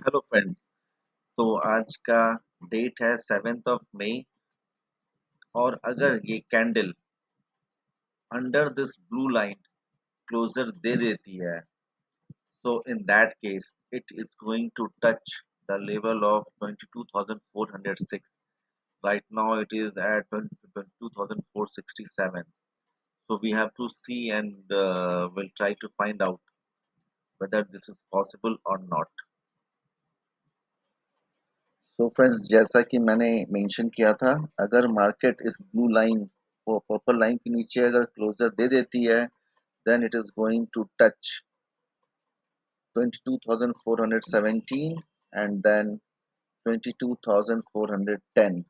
Hello friends. तो आज का डेट है 7th of May। और अगर ये candle under this blue line closure दे देती है, so in that case it is going to touch the level of 22,406. Right now it is at 22,467. So we have to see and we'll try to find out whether this is possible or not. So friends, जैसा कि मैंने mention किया था, अगर market इस blue line और purple line के नीचे अगर क्लोजर दे देती है, then it is going to touch 22,417 and then 22,410.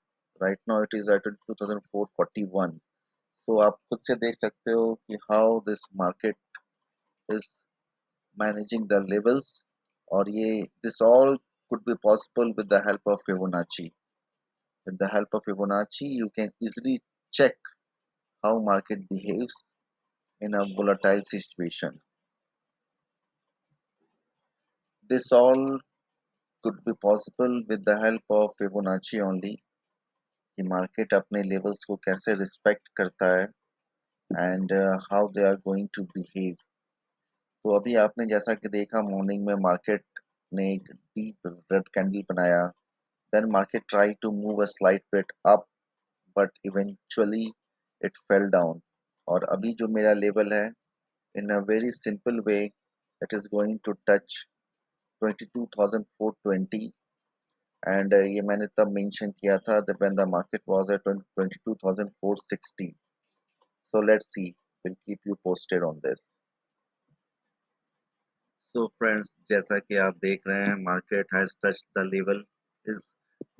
Right now it is at 22,441. तो आप खुद से देख सकते हो कि how this market is managing the levels, और ये this all could be possible with the help of Fibonacci. With the help of Fibonacci, you can easily check how market behaves in a volatile situation. This all could be possible with the help of Fibonacci only, कि market अपने levels को कैसे respect करता है and how they are going to behave. तो अभी आपने जैसा कि देखा, मॉर्निंग में मार्केट ने एक डीप रेड कैंडल बनाया, then market tried to move a slight bit up, but eventually it fell down. और अभी जो मेरा लेवल है, in a very simple way, it is going to touch 22,420. and ये मैंने तब मेंशन किया था that when the market was at 22,460. So let's see, we'll keep you posted on this. So friends, जैसा कि आप देख रहे हैं, market has touched the level, is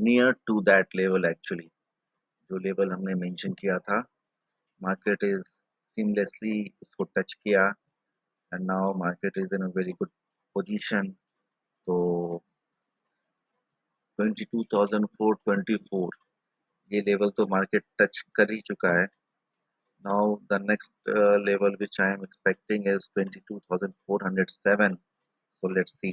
near to that level actually, जो लेवल हमने मेंशन किया था, market is seamlessly उसको टच किया, and now market is in a very good position. तो 22,424 ये लेवल तो मार्केट टच कर ही चुका है. Now the next level which I am expecting is 22,407. So let's see.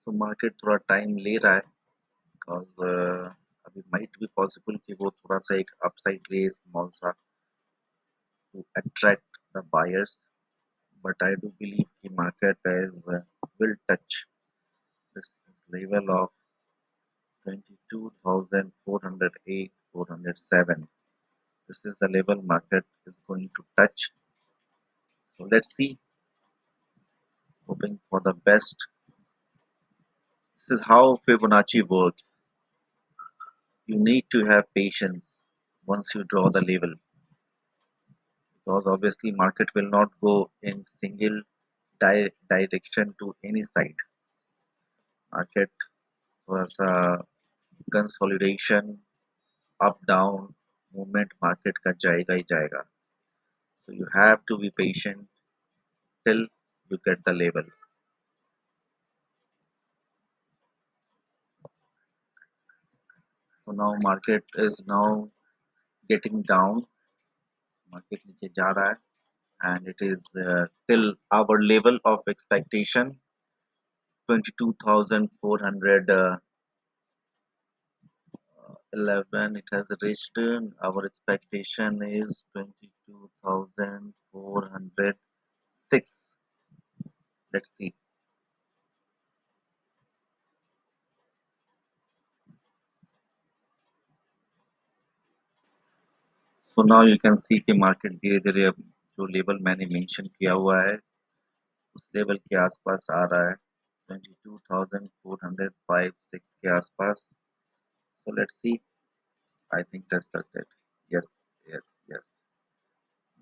तो मार्केट थोड़ा टाइम ले रहा है, बिकॉज अभी माइट बी पॉसिबल कि वो थोड़ा सा एक अपसाइड रेस स्मॉल सा to attract the buyers, but I do believe कि market is will touch this level of 22,408 407. This is the level market is going to touch. So let's see, hoping for the best. This is how Fibonacci works. You need to have patience once you draw the level, because obviously market will not go in single direction to any side. Market was a consolidation, up down movement market का जाएगा ही जाएगा. So you have to be patient till you get the level. So now market is now getting down. Market नीचे जा रहा है, and it is till our level of expectation 22,411. It has reached. Our expectation is 22,406. Let's see. So now you can see कि market धीरे धीरे अब जो level मैंने मेंशन किया हुआ है उस लेवल के आसपास आ रहा है, 22,405 के आसपास. So let's see. I think touched it. Yes, yes, yes.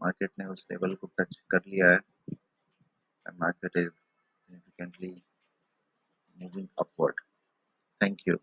Market ने उस लेवल को टच कर लिया है. and market is significantly moving upward. Thank you.